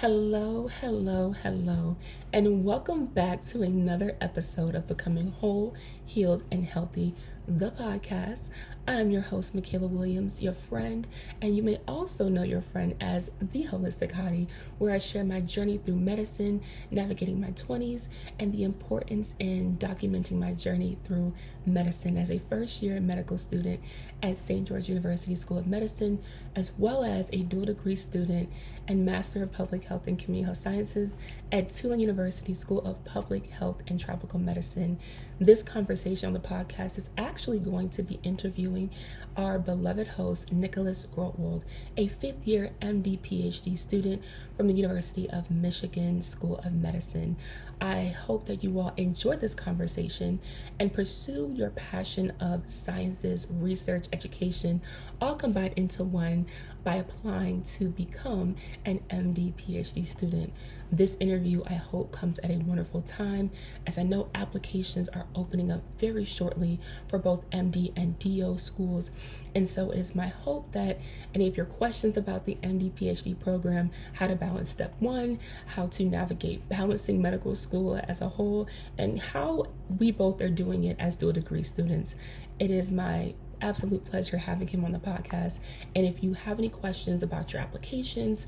Hello, hello, hello, and welcome back to another episode of Becoming Whole, Healed, and Healthy, the podcast. I'm your host, Mikayla Williams, your friend, and you may also know your friend as TheHolisticHottiee, where I share my journey through medicine, navigating my 20s, and the importance in documenting my journey through medicine as a first year medical student at St. George University School of Medicine, as well as a dual degree student and Master of Public Health and Community Health Sciences at Tulane University School of Public Health and Tropical Medicine. This conversation on the podcast is actually going to be interviewing our beloved host, Nikolas Grotewold, a fifth year MD-PhD student from the University of Michigan School of Medicine. I hope that you all enjoy this conversation and pursue your passion of sciences, research, education, all combined into one by applying to become an MD PhD student. This interview, I hope, comes at a wonderful time, as I know applications are opening up very shortly for both MD and DO schools. And so it is my hope that any of your questions about the MD PhD program, how to balance step one, how to navigate balancing medical school as a whole, and how we both are doing it as dual degree students, it is my absolute pleasure having him on the podcast. And if you have any questions about your applications,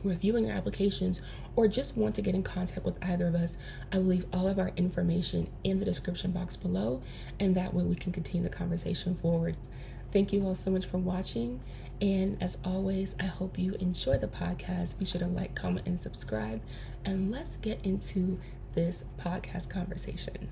reviewing your applications, or just want to get in contact with either of us, I will leave all of our information in the description box below, and that way we can continue the conversation forward. Thank you all so much for watching, and as always, I hope you enjoy the podcast. Be sure to like, comment, and subscribe, and let's get into this podcast conversation.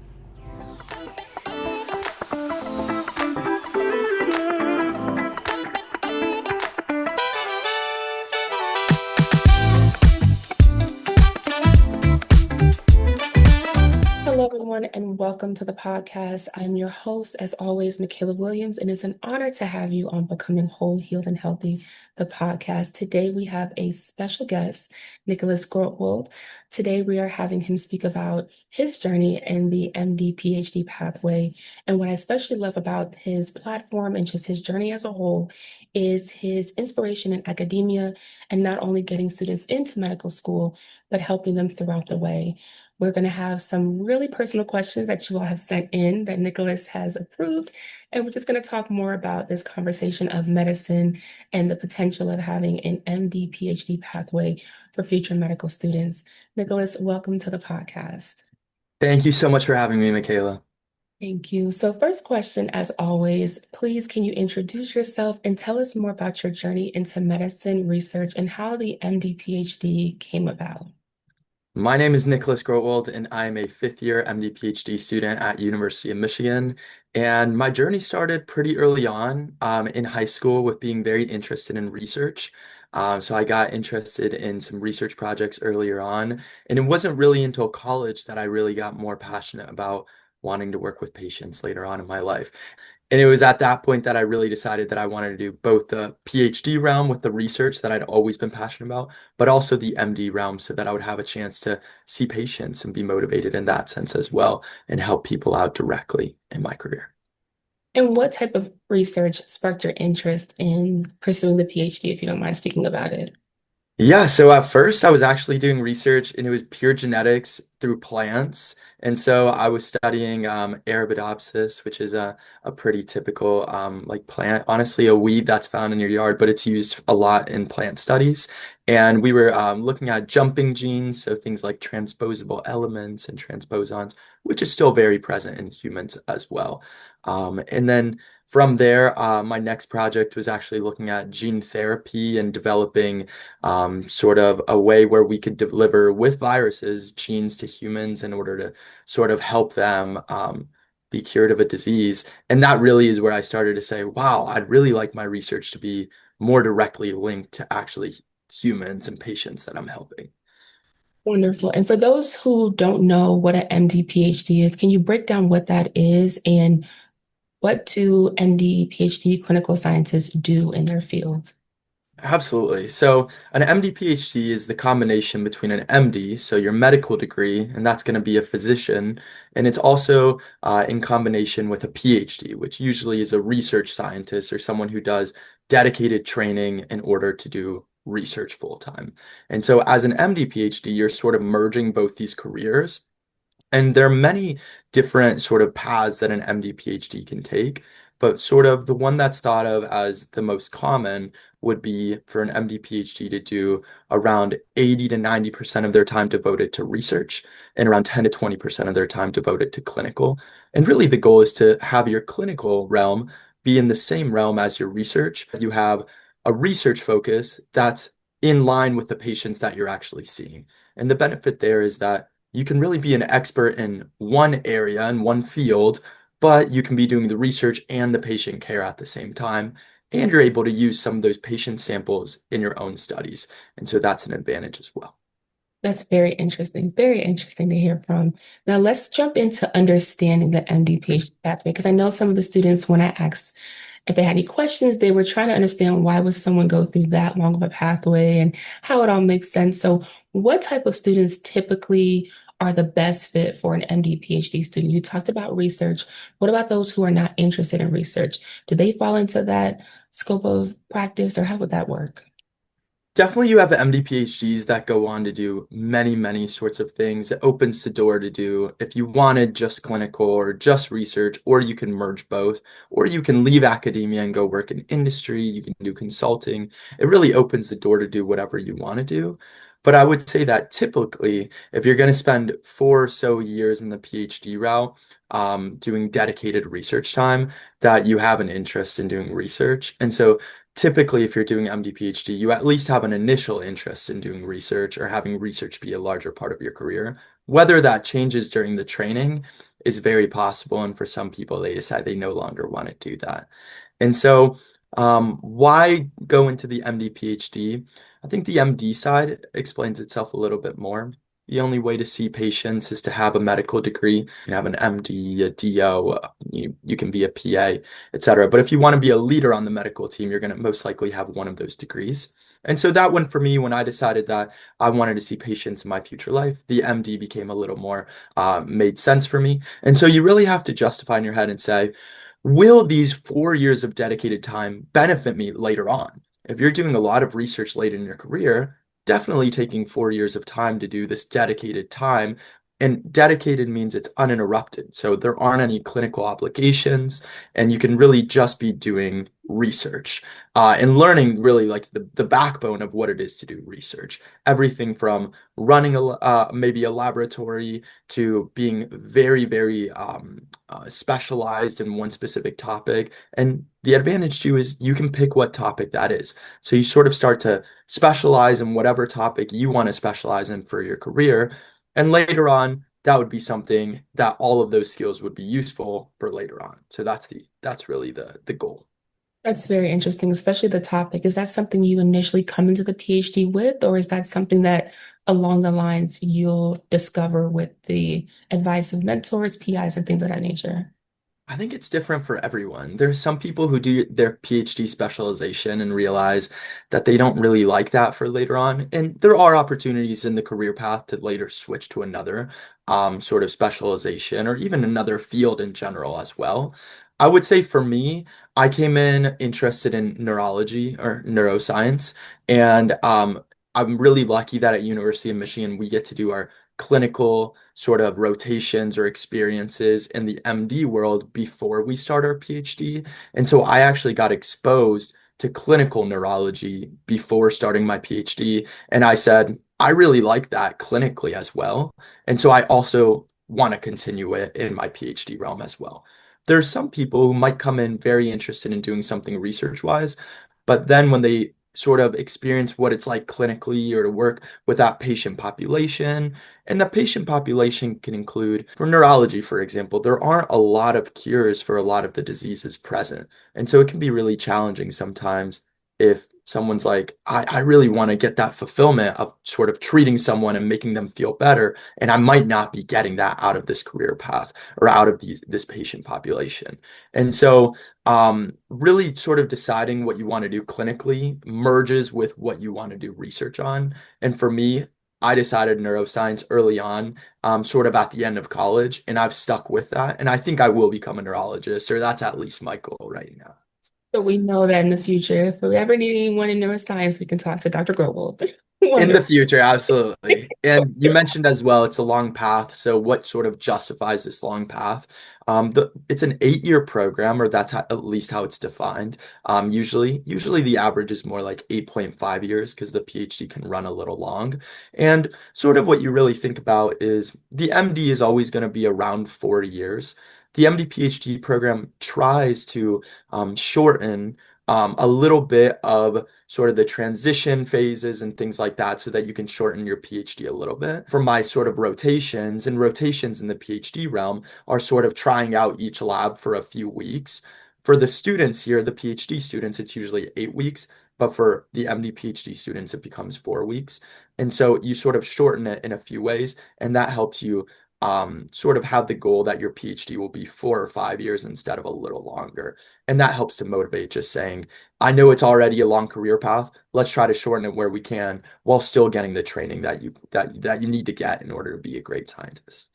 Hello, everyone, and welcome to the podcast. I'm your host, as always, Mikayla Williams, and it's an honor to have you on Becoming Whole, Healed, and Healthy, the podcast. Today, we have a special guest, Nikolas Grotewold. Today, we are having him speak about his journey in the MD PhD pathway. And what I especially love about his platform and just his journey as a whole is his inspiration in academia and not only getting students into medical school, but helping them throughout the way. We're going to have some really personal questions that you all have sent in that Nikolas has approved. And we're just going to talk more about this conversation of medicine and the potential of having an MD PhD pathway for future medical students. Nikolas, welcome to the podcast. Thank you so much for having me, Mikayla. Thank you. So, first question, as always, please can you introduce yourself and tell us more about your journey into medicine research and how the MD PhD came about? My name is Nikolas Grotewold, and I am a fifth year MD-PhD student at University of Michigan. And my journey started pretty early on in high school with being very interested in research. So I got interested in some research projects earlier on, and it wasn't really until college that I really got more passionate about wanting to work with patients later on in my life. And it was at that point that I really decided that I wanted to do both the PhD realm with the research that I'd always been passionate about, but also the MD realm so that I would have a chance to see patients and be motivated in that sense as well and help people out directly in my career. And what type of research sparked your interest in pursuing the PhD, if you don't mind speaking about it? Yeah, so at first I was actually doing research and it was pure genetics through plants. And so I was studying Arabidopsis, which is a pretty typical like plant, honestly, a weed that's found in your yard, but it's used a lot in plant studies. And we were looking at jumping genes, so things like transposable elements and transposons, which is still very present in humans as well. And then from there, my next project was actually looking at gene therapy and developing sort of a way where we could deliver with viruses genes to humans in order to sort of help them be cured of a disease. And that really is where I started to say, wow, I'd really like my research to be more directly linked to actually humans and patients that I'm helping. Wonderful. And for those who don't know what an MD PhD is, can you break down what that is and what do MD PhD clinical scientists do in their fields? Absolutely. So an MD-PhD is the combination between an MD, so your medical degree, and that's going to be a physician, and it's also in combination with a PhD, which usually is a research scientist or someone who does dedicated training in order to do research full time. And so as an MD PhD, you're sort of merging both these careers. And there are many different sort of paths that an MD PhD can take, but sort of the one that's thought of as the most common would be for an MD PhD to do around 80 to 90% of their time devoted to research and around 10 to 20% of their time devoted to clinical. And really the goal is to have your clinical realm be in the same realm as your research. You have a research focus that's in line with the patients that you're actually seeing. And the benefit there is that you can really be an expert in one area in one field, but you can be doing the research and the patient care at the same time. And you're able to use some of those patient samples in your own studies. And so that's an advantage as well. That's very interesting. Very interesting to hear from. Now, let's jump into understanding the MD-PhD pathway because I know some of the students, when I asked if they had any questions, they were trying to understand why would someone go through that long of a pathway and how it all makes sense. So, what type of students typically are the best fit for an MD-PhD student? You talked about research. What about those who are not interested in research? Do they fall into that scope of practice, or how would that work? Definitely, you have MD PhDs that go on to do many, many sorts of things. It opens the door to do if you wanted just clinical or just research, or you can merge both, or you can leave academia and go work in industry. You can do consulting. It really opens the door to do whatever you want to do. But I would say that typically, if you're going to spend 4 or so years in the PhD route, doing dedicated research time, that you have an interest in doing research. And so typically, if you're doing MD PhD, you at least have an initial interest in doing research or having research be a larger part of your career. Whether that changes during the training is very possible. And for some people, they decide they no longer want to do that. And so, why go into the MD PhD? I think the MD side explains itself a little bit more. The only way to see patients is to have a medical degree. You can have an MD, a DO, you can be a PA, etc. But if you want to be a leader on the medical team, you're going to most likely have one of those degrees. And so that one for me, when I decided that I wanted to see patients in my future life, the MD became a little more made sense for me. And so you really have to justify in your head and say, will these 4 years of dedicated time benefit me later on? If you're doing a lot of research late in your career, definitely taking 4 years of time to do this dedicated time. And dedicated means it's uninterrupted. So there aren't any clinical obligations, and you can really just be doing research and learning really like the backbone of what it is to do research. Everything from running maybe a laboratory to being very, very specialized in one specific topic. And the advantage too is you can pick what topic that is. So you sort of start to specialize in whatever topic you want to specialize in for your career. And later on, that would be something that all of those skills would be useful for later on. So that's really the goal. That's very interesting, especially the topic. Is that something you initially come into the PhD with, or is that something that along the lines you'll discover with the advice of mentors, PIs, and things of that nature? I think it's different for everyone. There's some people who do their PhD specialization and realize that they don't really like that for later on. And there are opportunities in the career path to later switch to another sort of specialization or even another field in general as well. I would say for me, I came in interested in neurology or neuroscience, and I'm really lucky that at University of Michigan we get to do our clinical sort of rotations or experiences in the MD world before we start our PhD. And so I actually got exposed to clinical neurology before starting my PhD. And I said, I really like that clinically as well. And so I also want to continue it in my PhD realm as well. There's some people who might come in very interested in doing something research-wise, but then when they sort of experience what it's like clinically or to work with that patient population, and the patient population can include, for neurology, for example, there aren't a lot of cures for a lot of the diseases present. And so it can be really challenging sometimes if someone's like, I really want to get that fulfillment of sort of treating someone and making them feel better. And I might not be getting that out of this career path or out of this patient population. And so really sort of deciding what you want to do clinically merges with what you want to do research on. And for me, I decided neuroscience early on, sort of at the end of college, and I've stuck with that. And I think I will become a neurologist, or that's at least my goal right now. So we know that in the future, if we ever need anyone in neuroscience, we can talk to Dr. Grotewold. In the Wonderful. future, absolutely. And you mentioned as well, it's a long path. So what sort of justifies this long path? It's an 8-year program, or that's at least how it's defined. Usually the average is more like 8.5 years because the PhD can run a little long. And sort of what you really think about is the MD is always going to be around 4 years. The MD-PhD program tries to shorten a little bit of sort of the transition phases and things like that so that you can shorten your PhD a little bit. For my sort of rotations, and rotations in the PhD realm are sort of trying out each lab for a few weeks. For the students here, the PhD students, it's usually 8 weeks, but for the MD PhD students, it becomes 4 weeks. And so you sort of shorten it in a few ways, and that helps you sort of have the goal that your PhD will be 4 or 5 years instead of a little longer. And that helps to motivate just saying, I know it's already a long career path. Let's try to shorten it where we can while still getting the training that you need to get in order to be a great scientist.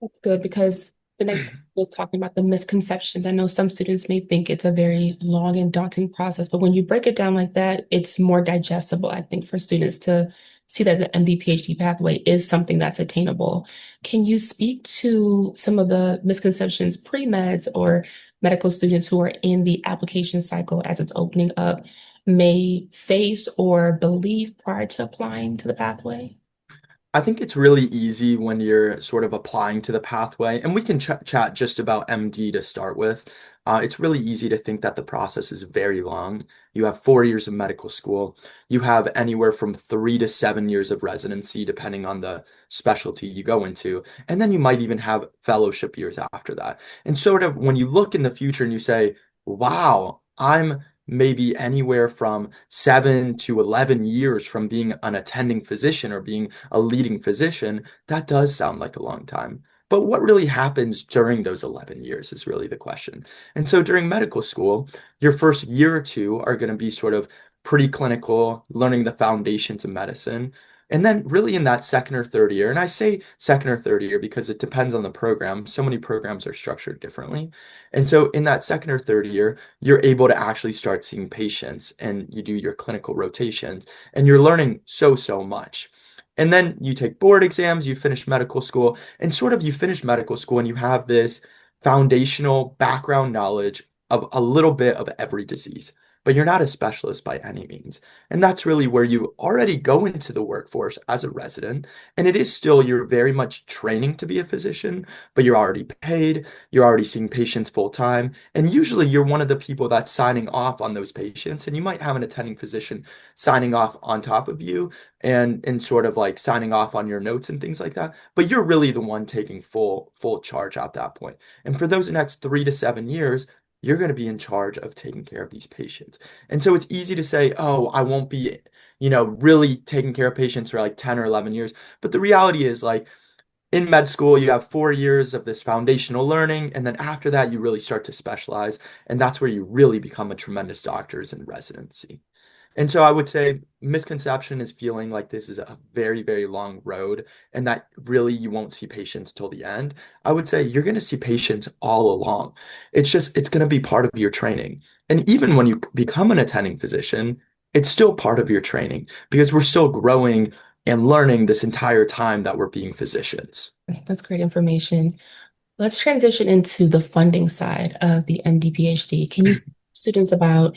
That's good because the next question was talking about the misconceptions. I know some students may think it's a very long and daunting process, but when you break it down like that, it's more digestible, I think, for students to see that the MD PhD pathway is something that's attainable. Can you speak to some of the misconceptions pre-meds or medical students who are in the application cycle as it's opening up may face or believe prior to applying to the pathway? I think it's really easy when you're sort of applying to the pathway, and we can chat just about MD to start with. It's really easy to think that the process is very long. You have 4 years of medical school. You have anywhere from 3 to 7 years of residency, depending on the specialty you go into. And then you might even have fellowship years after that. And sort of when you look in the future and you say, wow, I'm maybe anywhere from 7 to 11 years from being an attending physician or being a leading physician, that does sound like a long time. But what really happens during those 11 years is really the question. And so during medical school, your first year or two are going to be sort of preclinical, learning the foundations of medicine. And then, really, in that second or third year, and I say second or third year because it depends on the program. So many programs are structured differently. And so, in that second or third year, you're able to actually start seeing patients and you do your clinical rotations and you're learning so much. And then you take board exams, you finish medical school, and sort of you finish medical school and you have this foundational background knowledge of a little bit of every disease. But you're not a specialist by any means. And that's really where you already go into the workforce as a resident. And it is still, you're very much training to be a physician, but you're already paid, you're already seeing patients full time. And usually you're one of the people that's signing off on those patients. And you might have an attending physician signing off on top of you and sort of like signing off on your notes and things like that. But you're really the one taking full charge at that point. And for those next 3 to 7 years, you're going to be in charge of taking care of these patients. And so it's easy to say, oh, I won't be, really taking care of patients for like 10 or 11 years. But the reality is, like, in med school, you have 4 years of this foundational learning, and then after that, you really start to specialize, and that's where you really become a tremendous doctor is in residency. And so I would say misconception is feeling like this is a very long road and that really you won't see patients till the end. I would say you're going to see patients all along. It's going to be part of your training. And even when you become an attending physician, it's still part of your training because we're still growing and learning this entire time that we're being physicians. That's great information. Let's transition into the funding side of the MD PhD. Can you speak to students about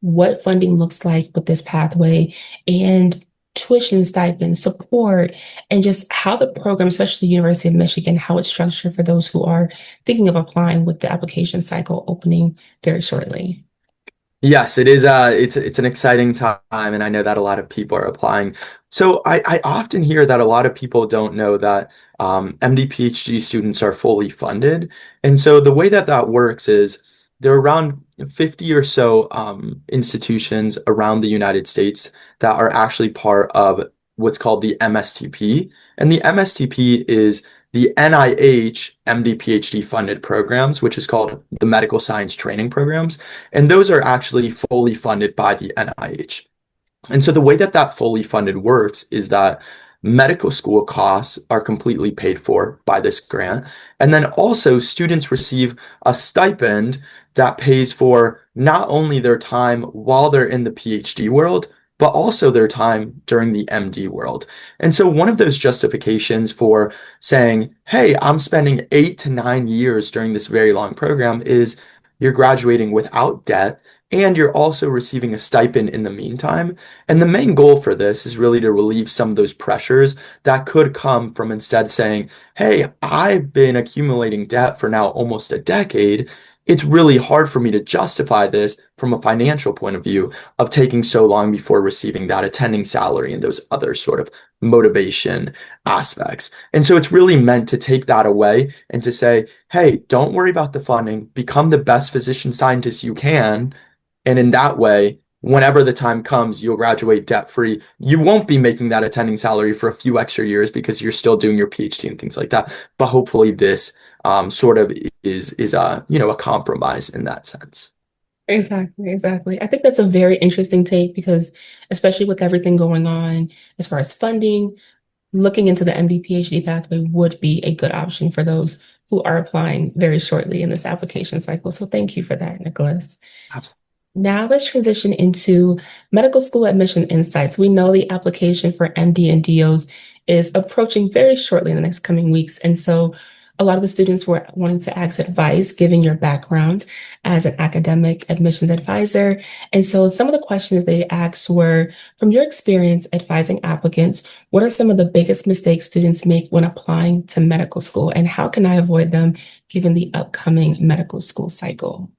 what funding looks like with this pathway and tuition stipend support and just how the program, especially University of Michigan, how it's structured for those who are thinking of applying with the application cycle opening very shortly? Yes, it is. It's an exciting time, and I know that a lot of people are applying. So I often hear that a lot of people don't know that MD PhD students are fully funded, and so the way that that works is there are around 50 or so institutions around the United States that are actually part of what's called the MSTP, and the MSTP is the NIH MD PhD funded programs, which is called the Medical Science Training Programs. And those are actually fully funded by the NIH. And so the way that that fully funded works is that medical school costs are completely paid for by this grant. And then also students receive a stipend that pays for not only their time while they're in the PhD world, but also their time during the MD world. And so one of those justifications for saying, hey, I'm spending 8 to 9 years during this very long program is you're graduating without debt and you're also receiving a stipend in the meantime. And the main goal for this is really to relieve some of those pressures that could come from instead saying, hey, I've been accumulating debt for now almost a decade. It's really hard for me to justify this from a financial point of view of taking so long before receiving that attending salary and those other sort of motivation aspects. And so it's really meant to take that away and to say, hey, don't worry about the funding, become the best physician scientist you can. And in that way, whenever the time comes, you'll graduate debt free. You won't be making that attending salary for a few extra years because you're still doing your PhD and things like that. But hopefully this sort of is a compromise in that sense. Exactly, exactly. I think that's a very interesting take because, especially with everything going on as far as funding, looking into the MD-PhD pathway would be a good option for those who are applying very shortly in this application cycle. So thank you for that, Nicholas. Absolutely. Now let's transition into medical school admission insights. We know the application for MD and DOs is approaching very shortly in the next coming weeks. And so a lot of the students were wanting to ask advice, given your background as an academic admissions advisor. And so some of the questions they asked were, from your experience advising applicants, what are some of the biggest mistakes students make when applying to medical school? And how can I avoid them given the upcoming medical school cycle?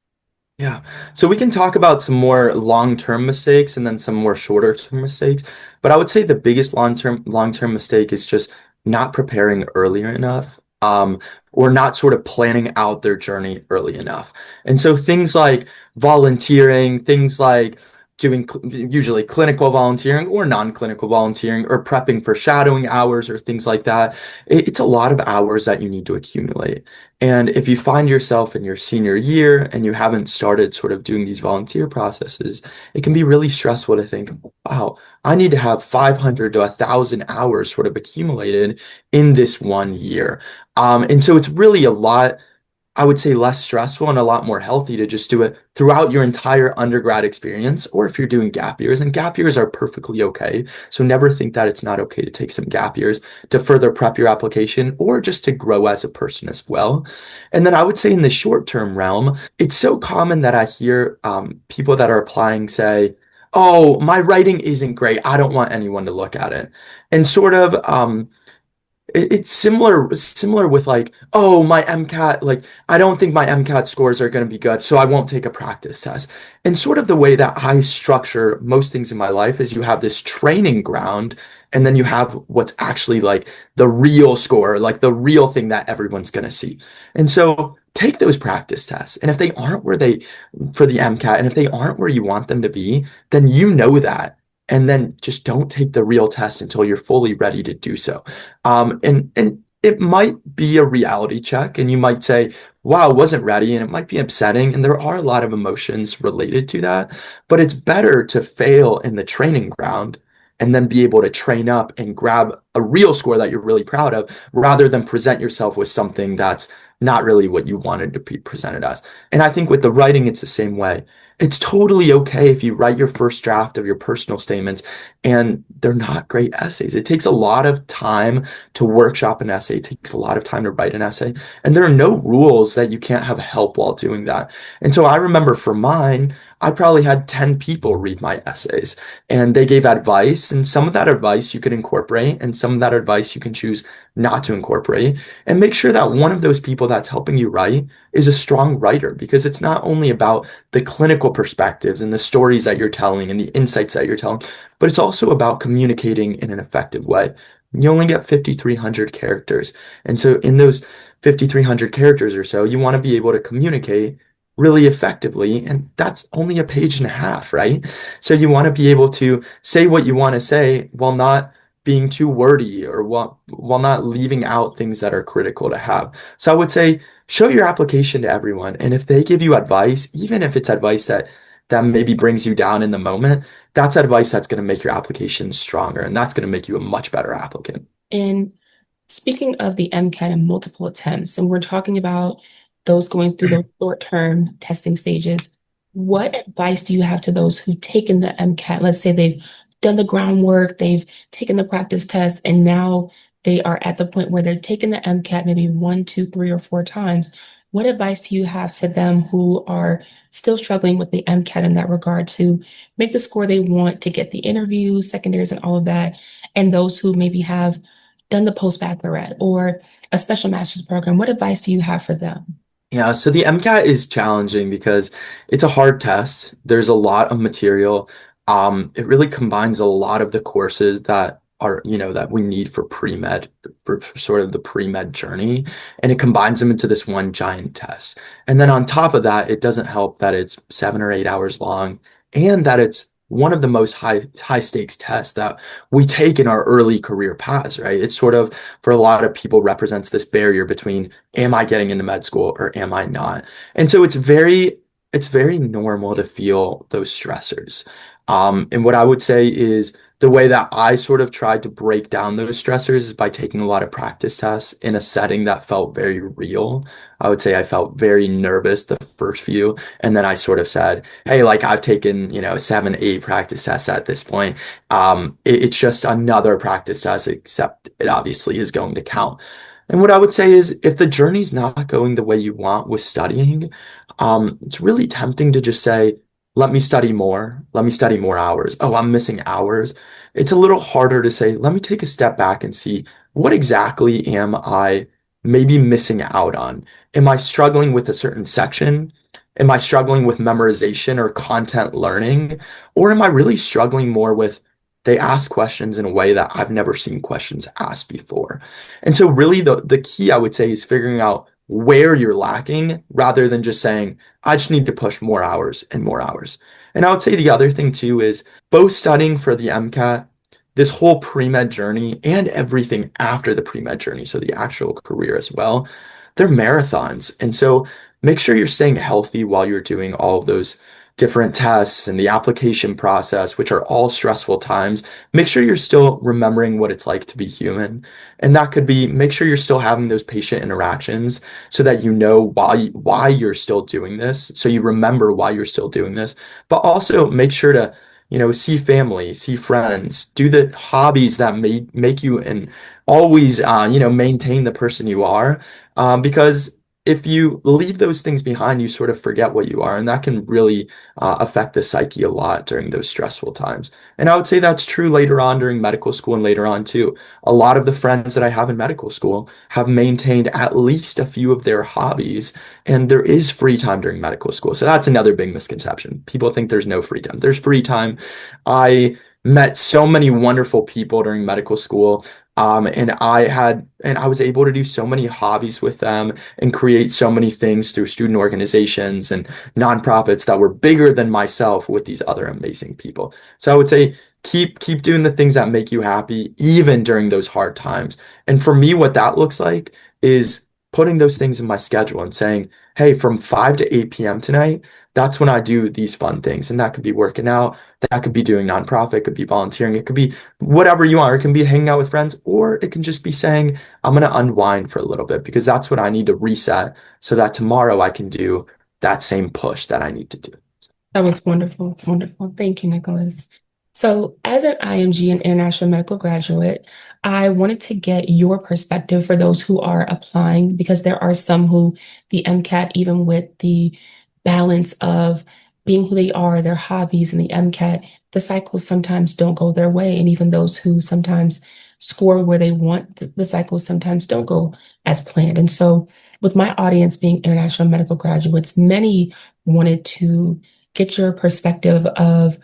Yeah. So we can talk about some more long-term mistakes and then some more shorter-term mistakes. But I would say the biggest long-term mistake is just not preparing earlier enough, or not sort of planning out their journey early enough. And so things like volunteering, things like doing usually clinical volunteering or non-clinical volunteering or prepping for shadowing hours or things like that. It's a lot of hours that you need to accumulate. And if you find yourself in your senior year and you haven't started sort of doing these volunteer processes, it can be really stressful to think, wow, I need to have 500 to 1,000 hours sort of accumulated in this 1 year. And so it's really a lot, I would say, less stressful and a lot more healthy to just do it throughout your entire undergrad experience, or if you're doing gap years, and gap years are perfectly okay. So never think that it's not okay to take some gap years to further prep your application or just to grow as a person as well. And then I would say in the short term realm, it's so common that I hear people that are applying say, oh, my writing isn't great. I don't want anyone to look at it. And sort of, it's similar with like, oh, my MCAT, like I don't think my MCAT scores are going to be good, so I won't take a practice test. And sort of the way that I structure most things in my life is you have this training ground, and then you have what's actually like the real score, like the real thing that everyone's going to see. And so take those practice tests. And if they aren't where they for the MCAT, and if they aren't where you want them to be, then you know that. And then just don't take the real test until you're fully ready to do so. And it might be a reality check, and you might say, "Wow, I wasn't ready," and it might be upsetting. And there are a lot of emotions related to that, but it's better to fail in the training ground and then be able to train up and grab a real score that you're really proud of, rather than present yourself with something that's not really what you wanted to be presented as. And I think with the writing, it's the same way. It's totally okay if you write your first draft of your personal statements and they're not great essays. It takes a lot of time to workshop an essay. It takes a lot of time to write an essay. And there are no rules that you can't have help while doing that. And so I remember for mine, I probably had 10 people read my essays and they gave advice. And some of that advice you can incorporate, and some of that advice you can choose not to incorporate. And make sure that one of those people that's helping you write is a strong writer, because it's not only about the clinical perspectives and the stories that you're telling and the insights that you're telling, but it's also about communicating in an effective way. You only get 5,300 characters. And so in those 5,300 characters or so, you want to be able to communicate really effectively. And that's only a page and a half, right? So you want to be able to say what you want to say while not being too wordy, or while not leaving out things that are critical to have. So I would say show your application to everyone. And if they give you advice, even if it's advice that maybe brings you down in the moment, that's advice that's going to make your application stronger, and that's going to make you a much better applicant. And speaking of the MCAT and multiple attempts, and we're talking about those going through those short-term testing stages, what advice do you have to those who've taken the MCAT? Let's say they've done the groundwork, they've taken the practice test, and now they are at the point where they're taking the MCAT maybe one, two, three, or four times. What advice do you have to them who are still struggling with the MCAT in that regard to make the score they want to get the interviews, secondaries, and all of that, and those who maybe have done the post-baccalaureate or a special master's program? What advice do you have for them? Yeah, so the MCAT is challenging because it's a hard test. There's a lot of material. It really combines a lot of the courses that are, that we need for pre-med, for sort of the pre-med journey, and it combines them into this one giant test. And then on top of that, it doesn't help that it's 7 or 8 hours long and that it's one of the most high stakes tests that we take in our early career paths, right? It's sort of, for a lot of people, represents this barrier between am I getting into med school or am I not? And so it's very normal to feel those stressors. And what I would say is the way that I sort of tried to break down those stressors is by taking a lot of practice tests in a setting that felt very real. I would say I felt very nervous the first few, and then I sort of said, hey, like I've taken, 7, 8 practice tests at this point. It's just another practice test, except it obviously is going to count. And what I would say is if the journey's not going the way you want with studying, it's really tempting to just say, let me study more. Let me study more hours. Oh, I'm missing hours. It's a little harder to say, let me take a step back and see what exactly am I maybe missing out on? Am I struggling with a certain section? Am I struggling with memorization or content learning? Or am I really struggling more with they ask questions in a way that I've never seen questions asked before? And so really the key I would say is figuring out where you're lacking rather than just saying, I just need to push more hours and more hours. And I would say the other thing too is both studying for the MCAT, this whole pre-med journey and everything after the pre-med journey, so the actual career as well, they're marathons. And so make sure you're staying healthy while you're doing all of those different tests and the application process, which are all stressful times. Make sure you're still remembering what it's like to be human. And that could be make sure you're still having those patient interactions so that you know why you're still doing this, so you remember why you're still doing this, but also make sure to see family, see friends, do the hobbies that make you and always maintain the person you are, because if you leave those things behind, you sort of forget what you are, and that can really affect the psyche a lot during those stressful times. And I would say that's true later on during medical school and later on too. A lot of the friends that I have in medical school have maintained at least a few of their hobbies, and there is free time during medical school. So that's another big misconception. People think there's no free time. There's free time. I met so many wonderful people during medical school. And I was able to do so many hobbies with them and create so many things through student organizations and nonprofits that were bigger than myself with these other amazing people. So I would say keep doing the things that make you happy, even during those hard times. And for me, what that looks like is putting those things in my schedule and saying, hey, from 5 to 8 p.m. tonight, that's when I do these fun things. And that could be working out, that could be doing nonprofit, it could be volunteering, it could be whatever you want. Or it can be hanging out with friends, or it can just be saying, I'm going to unwind for a little bit because that's what I need to reset so that tomorrow I can do that same push that I need to do. That was wonderful. Wonderful. Thank you, Nicholas. So, as an IMG and international medical graduate, I wanted to get your perspective for those who are applying, because there are some who the MCAT, even with the balance of being who they are, their hobbies, and the MCAT, the cycles sometimes don't go their way. And even those who sometimes score where they want, the cycles sometimes don't go as planned. And so, with my audience being international medical graduates, many wanted to get your perspective of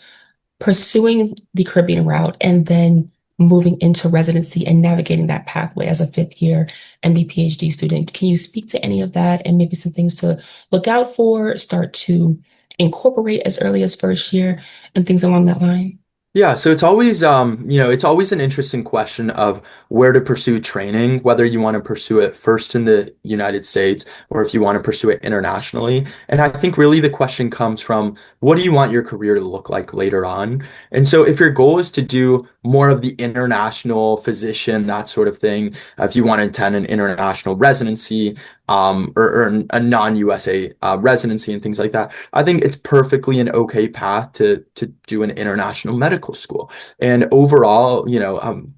pursuing the Caribbean route and then moving into residency and navigating that pathway as a fifth year MD-PhD student. Can you speak to any of that and maybe some things to look out for, start to incorporate as early as first year and things along that line? Yeah, so it's always an interesting question of where to pursue training, whether you want to pursue it first in the United States or if you want to pursue it internationally. And I think really the question comes from what do you want your career to look like later on? And so if your goal is to do more of the international physician, that sort of thing. If you want to attend an international residency, or a non-USA residency and things like that, I think it's perfectly an okay path to do an international medical school. And overall,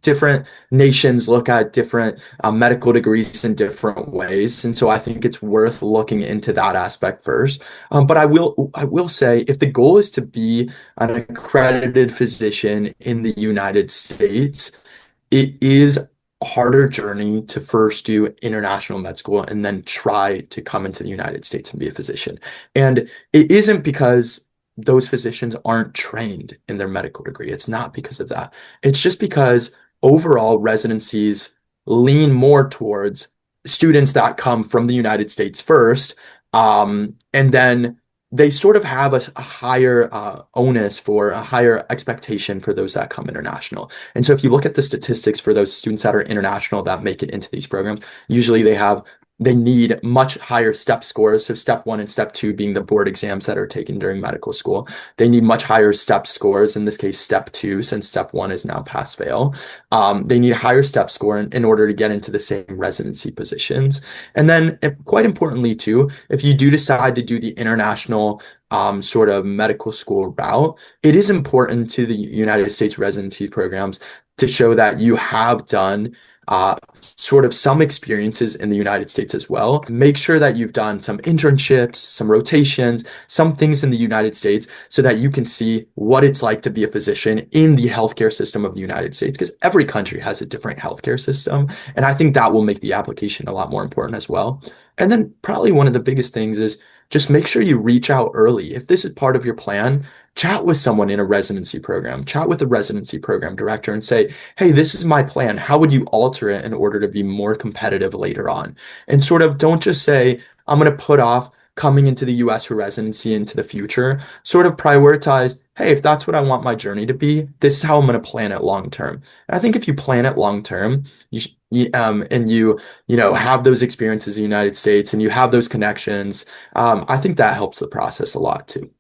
different nations look at different medical degrees in different ways, and so I think it's worth looking into that aspect first. But I will say, if the goal is to be an accredited physician in the United States, it is a harder journey to first do international med school and then try to come into the United States and be a physician. And it isn't because those physicians aren't trained in their medical degree. It's not because of that. It's just because overall residencies lean more towards students that come from the United States first, and then they sort of have a higher onus for a higher expectation for those that come international. And so if you look at the statistics for those students that are international that make it into these programs, usually they need much higher step scores. So step one and step two being the board exams that are taken during medical school. They need much higher step scores, in this case, step two, since step one is now pass fail. They need a higher step score in order to get into the same residency positions. And then quite importantly too, if you do decide to do the international sort of medical school route, it is important to the United States residency programs to show that you have done sort of some experiences in the United States as well. Make sure that you've done some internships, some rotations, some things in the United States so that you can see what it's like to be a physician in the healthcare system of the United States, because every country has a different healthcare system. And I think that will make the application a lot more important as well. And then probably one of the biggest things is just make sure you reach out early. If this is part of your plan, chat with someone in a residency program, chat with a residency program director and say, hey, this is my plan. How would you alter it in order to be more competitive later on? And sort of don't just say, I'm going to put off coming into the US for residency into the future. Sort of prioritize, hey, if that's what I want my journey to be, this is how I'm going to plan it long term. And I think if you plan it long term, and you have those experiences in the United States and you have those connections, I think that helps the process a lot too.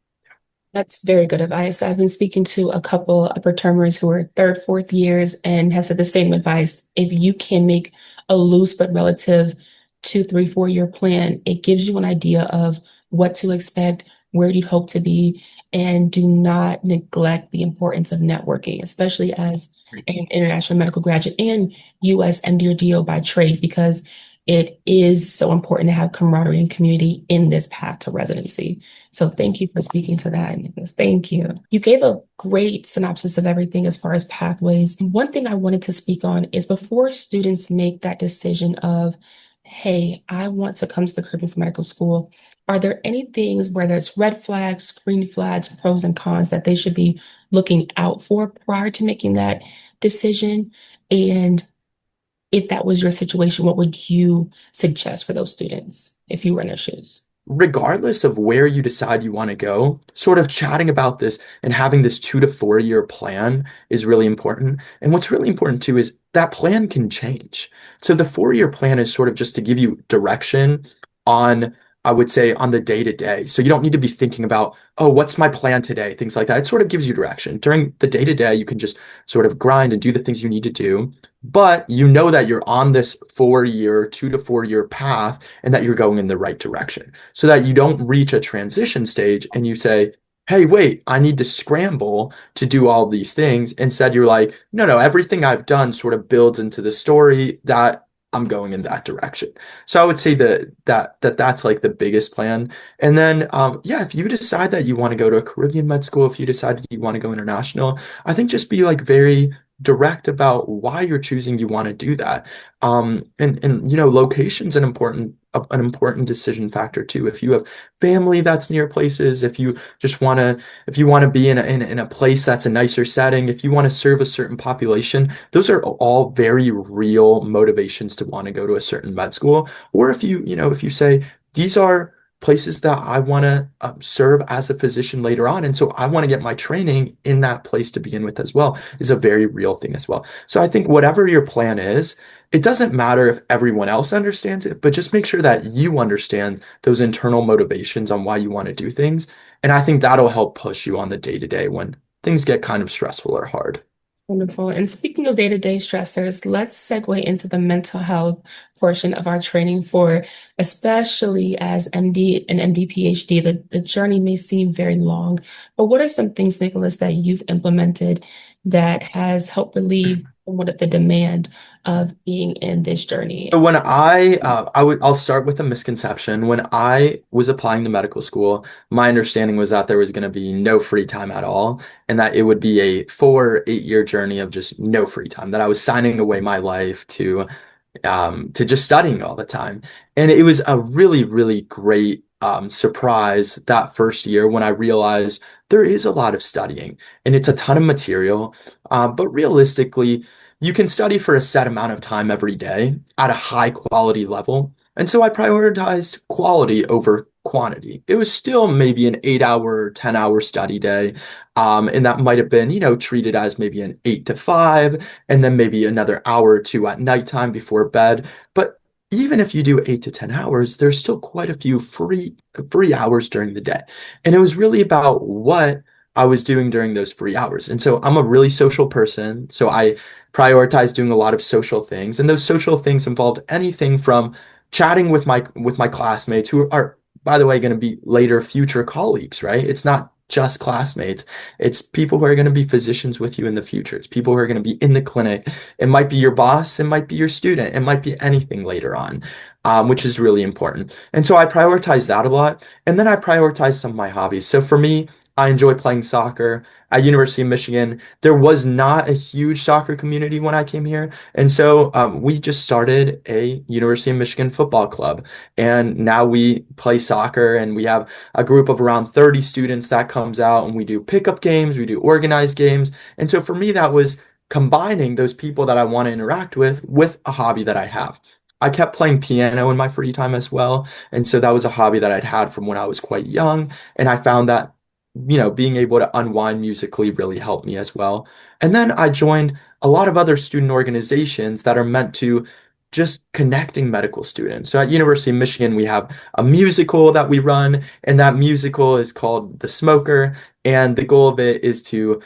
That's very good advice. I've been speaking to a couple upper termers who are third, fourth years and have said the same advice. If you can make a loose but relative 2, 3, 4 year plan, it gives you an idea of what to expect, where you'd hope to be, and do not neglect the importance of networking, especially as an international medical graduate and US MD or DO by trade, because it is so important to have camaraderie and community in this path to residency. So thank you for speaking to that, Nicholas. Thank you. You gave a great synopsis of everything as far as pathways. One thing I wanted to speak on is before students make that decision of, hey, I want to come to the Caribbean for medical school, are there any things, whether it's red flags, green flags, pros and cons, that they should be looking out for prior to making that decision? And if that was your situation, what would you suggest for those students if you were in their shoes? Regardless of where you decide you want to go, sort of chatting about this and having this 2 to 4 year plan is really important. And what's really important too is that plan can change. So the 4 year plan is sort of just to give you direction on, I would say, on the day to day. So you don't need to be thinking about, oh, what's my plan today? Things like that. It sort of gives you direction. During the day to day, you can just sort of grind and do the things you need to do. But you know that you're on this 4 year, 2 to 4 year path and that you're going in the right direction so that you don't reach a transition stage and you say, hey, wait, I need to scramble to do all these things. Instead, you're like, no, no, everything I've done sort of builds into the story that I'm going in that direction. So I would say that's like the biggest plan. And then, yeah, if you decide that you want to go to a Caribbean med school, if you decide you want to go international, I think just be like very direct about why you're choosing you want to do that. And location's an important decision factor too. If you have family that's near places, if you want to be in a place that's a nicer setting, if you want to serve a certain population, those are all very real motivations to want to go to a certain med school. Or if you say these are places that I want to serve as a physician later on. And so I want to get my training in that place to begin with as well, is a very real thing as well. So I think whatever your plan is, it doesn't matter if everyone else understands it, but just make sure that you understand those internal motivations on why you want to do things. And I think that'll help push you on the day to day when things get kind of stressful or hard. Wonderful. And speaking of day-to-day stressors, let's segue into the mental health portion of our training for, especially as MD and MD PhD, the journey may seem very long, but what are some things, Nicholas, that you've implemented that has helped relieve somewhat of the demand of being in this So journey? when I'll start with a misconception. When I was applying to medical school, my understanding was that there was going to be no free time at all, and that it would be a 4 8 year journey of just no free time, that I was signing away my life to just studying all the time. And it was a really, really great surprise that first year when I realized there is a lot of studying and it's a ton of material. But realistically, you can study for a set amount of time every day at a high quality level. And so I prioritized quality over quantity. It was still maybe an 8 hour, 10 hour study day. And that might have been, treated as maybe an 8 to 5, and then maybe another hour or two at nighttime before bed. But even if you do 8 to 10 hours, there's still quite a few free hours during the day. And it was really about what I was doing during those free hours. And so I'm a really social person. So I prioritize doing a lot of social things. And those social things involved anything from chatting with my classmates who are, by the way, going to be later future colleagues, right? It's not just classmates. It's people who are going to be physicians with you in the future. It's people who are going to be in the clinic. It might be your boss. It might be your student. It might be anything later on, which is really important. And so I prioritize that a lot. And then I prioritize some of my hobbies. So for me, I enjoy playing soccer. At University of Michigan, there was not a huge soccer community when I came here. And so we just started a University of Michigan football club. And now we play soccer and we have a group of around 30 students that comes out and we do pickup games, we do organized games. And so for me, that was combining those people that I want to interact with a hobby that I have. I kept playing piano in my free time as well. And so that was a hobby that I'd had from when I was quite young. And I found that, being able to unwind musically really helped me as well. And then I joined a lot of other student organizations that are meant to just connecting medical students. So at University of Michigan, we have a musical that we run, and that musical is called The Smoker. And the goal of it is to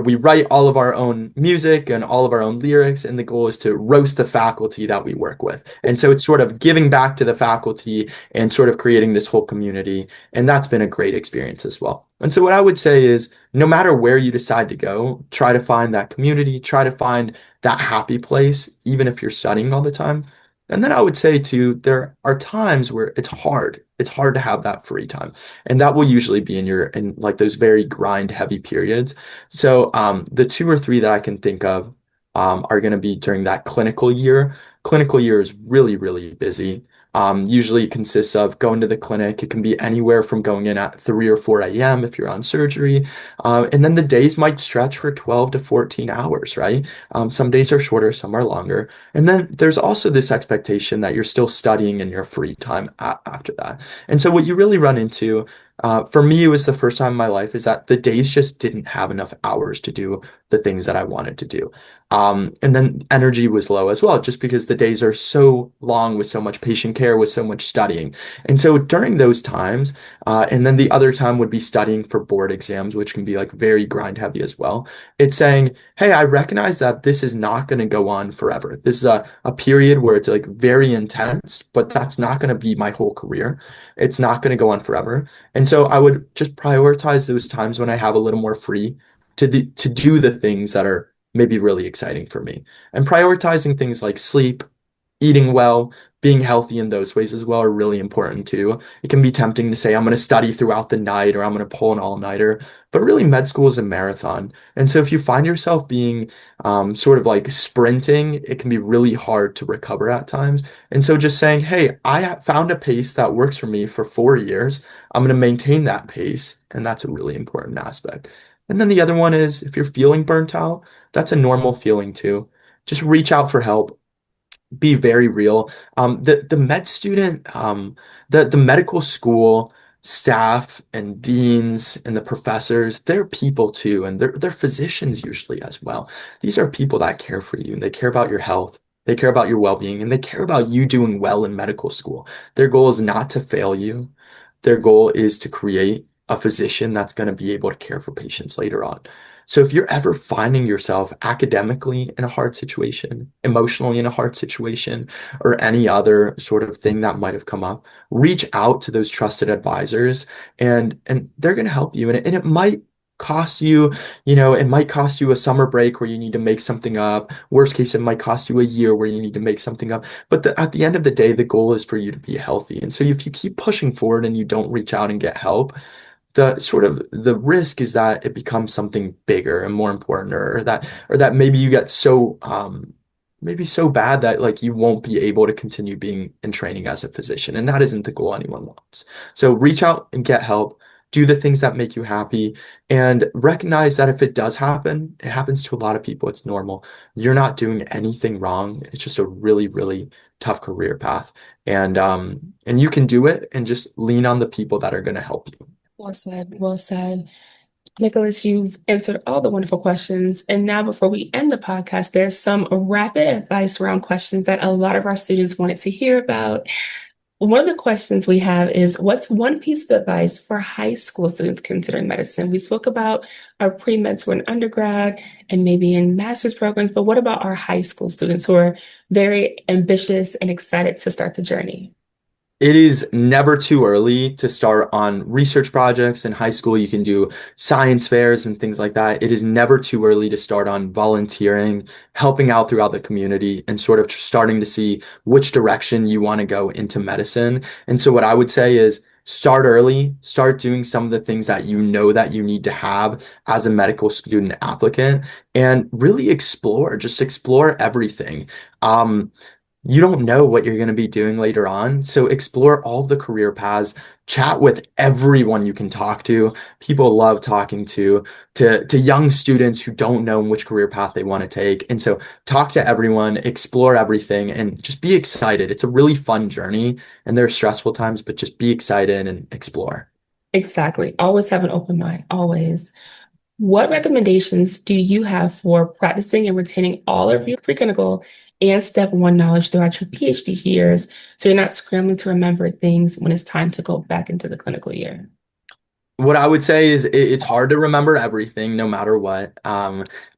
we write all of our own music and all of our own lyrics, and the goal is to roast the faculty that we work with. And so it's sort of giving back to the faculty and sort of creating this whole community. And that's been a great experience as well. And so what I would say is no matter where you decide to go, try to find that community, try to find that happy place, even if you're studying all the time. And then I would say too, there are times where it's hard. It's hard to have that free time. And that will usually be in like those very grind heavy periods. So the two or three that I can think of are going to be during that clinical year. Clinical year is really, really busy. Usually it consists of going to the clinic. It can be anywhere from going in at 3 or 4 a.m. if you're on surgery. And then the days might stretch for 12 to 14 hours, right? Some days are shorter, some are longer. And then there's also this expectation that you're still studying in your free time after that. And so what you really run into, for me, it was the first time in my life, is that the days just didn't have enough hours to do the things that I wanted to do. And then energy was low as well, just because the days are so long with so much patient care, with so much studying. And so during those times, and then the other time would be studying for board exams, which can be like very grind heavy as well. It's saying, hey, I recognize that this is not going to go on forever. This is a period where it's like very intense, but that's not going to be my whole career. It's not going to go on forever. And so I would just prioritize those times when I have a little more free to do the things that are maybe really exciting for me. And prioritizing things like sleep, eating well, being healthy in those ways as well are really important too. It can be tempting to say, I'm going to study throughout the night or I'm going to pull an all-nighter, but really med school is a marathon. And so if you find yourself being sort of like sprinting, it can be really hard to recover at times. And so just saying, hey, found a pace that works for me for 4 years. I'm going to maintain that pace. And that's a really important aspect. And then the other one is if you're feeling burnt out, that's a normal feeling too. Just reach out for help, be very real. The med student, the medical school staff and deans and the professors, they're people too, and they're physicians usually as well. These are people that care for you and they care about your health. They care about your well-being and they care about you doing well in medical school. Their goal is not to fail you. Their goal is to create a physician that's going to be able to care for patients later on. So if you're ever finding yourself academically in a hard situation, emotionally in a hard situation, or any other sort of thing that might have come up, reach out to those trusted advisors and they're going to help you. And it might cost you, it might cost you a summer break where you need to make something up. Worst case, it might cost you a year where you need to make something up. But at the end of the day, the goal is for you to be healthy. And so if you keep pushing forward and you don't reach out and get help, the risk is that it becomes something bigger and more important, or that maybe you get maybe so bad that like you won't be able to continue being in training as a physician, and that isn't the goal anyone wants. So reach out and get help. Do the things that make you happy and recognize that if it does happen, it happens to a lot of people. It's normal. You're not doing anything wrong. It's just a really, really tough career path. And you can do it and just lean on the people that are going to help you. Well said. Well said. Nicholas, you've answered all the wonderful questions. And now, before we end the podcast, there's some rapid advice around questions that a lot of our students wanted to hear about. One of the questions we have is, what's one piece of advice for high school students considering medicine? We spoke about our pre-meds who are in undergrad and maybe in master's programs, but what about our high school students who are very ambitious and excited to start the journey? It is never too early to start on research projects. In high school, you can do science fairs and things like that. It is never too early to start on volunteering, helping out throughout the community, and sort of starting to see which direction you want to go into medicine. And so, what I would say is start early, start doing some of the things that you know that you need to have as a medical student applicant, and really just explore everything. You don't know what you're going to be doing later on. So explore all the career paths, chat with everyone you can talk to. People love talking to young students who don't know which career path they want to take. And so talk to everyone, explore everything, and just be excited. It's a really fun journey, and there are stressful times, but just be excited and explore. Exactly. Always have an open mind. Always. What recommendations do you have for practicing and retaining all of your preclinical and step one knowledge throughout your PhD years so you're not scrambling to remember things when it's time to go back into the clinical year? What I would say is it's hard to remember everything no matter what.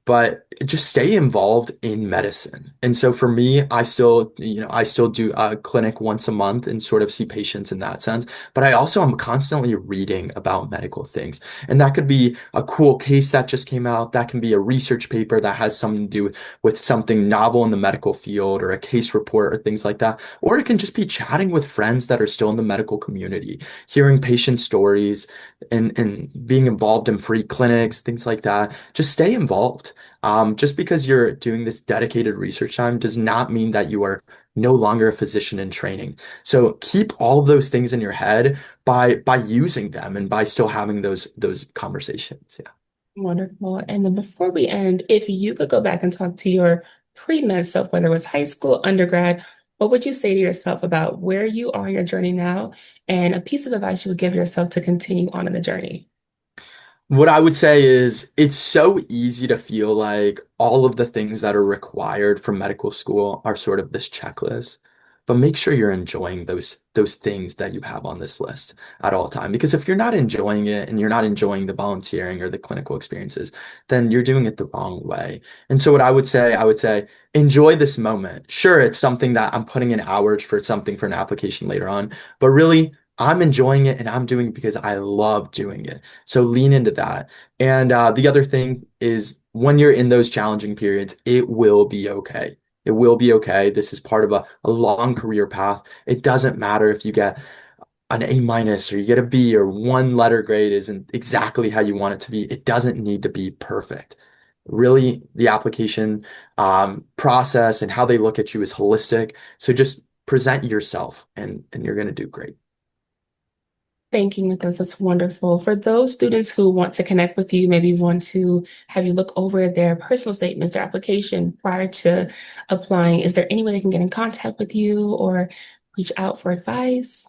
But just stay involved in medicine. And so for me, I still do a clinic once a month and sort of see patients in that sense. But I also am constantly reading about medical things. And that could be a cool case that just came out. That can be a research paper that has something to do with something novel in the medical field or a case report or things like that. Or it can just be chatting with friends that are still in the medical community, hearing patient stories and being involved in free clinics, things like that. Just stay involved. Just because you're doing this dedicated research time does not mean that you are no longer a physician in training. So keep all of those things in your head by using them and by still having those conversations. Yeah. Wonderful. And then before we end, if you could go back and talk to your pre-med self, whether it was high school, undergrad, what would you say to yourself about where you are in your journey now and a piece of advice you would give yourself to continue on in the journey? What I would say is it's so easy to feel like all of the things that are required for medical school are sort of this checklist. But make sure you're enjoying those things that you have on this list at all time. Because if you're not enjoying it and you're not enjoying the volunteering or the clinical experiences, then you're doing it the wrong way. And so what I would say, enjoy this moment. Sure, it's something that I'm putting in hours for something for an application later on, but really I'm enjoying it and I'm doing it because I love doing it. So lean into that. And the other thing is when you're in those challenging periods, it will be okay. It will be okay. This is part of a long career path. It doesn't matter if you get an A minus or you get a B or one letter grade isn't exactly how you want it to be. It doesn't need to be perfect. Really, the application process and how they look at you is holistic. So just present yourself and you're going to do great. Thank you, Nicholas. That's wonderful. For those students who want to connect with you, maybe want to have you look over their personal statements or application prior to applying, is there any way they can get in contact with you or reach out for advice?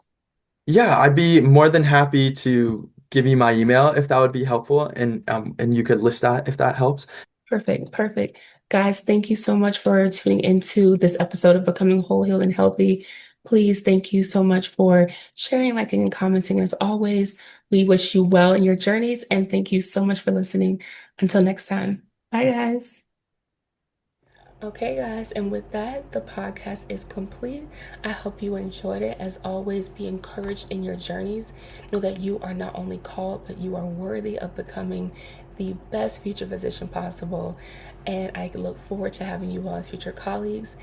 Yeah, I'd be more than happy to give you my email if that would be helpful, and you could list that if that helps. Perfect, perfect. Guys, thank you so much for tuning into this episode of Becoming Whole, Healed, and Healthy. Please, thank you so much for sharing, liking, and commenting. And as always, we wish you well in your journeys, and thank you so much for listening. Until next time. Bye, guys. Okay, guys, and with that, the podcast is complete. I hope you enjoyed it. As always, be encouraged in your journeys. Know that you are not only called, but you are worthy of becoming the best future physician possible. And I look forward to having you all as future colleagues,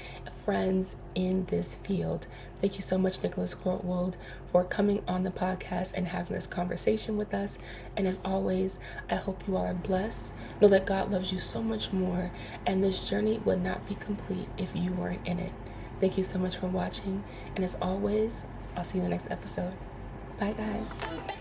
friends in this field. Thank you so much, Nikolas Grotewold, for coming on the podcast and having this conversation with us. And as always, I hope you all are blessed. Know that God loves you so much more, and this journey would not be complete if you weren't in it. Thank you so much for watching, and as always, I'll see you in the next episode. Bye, guys.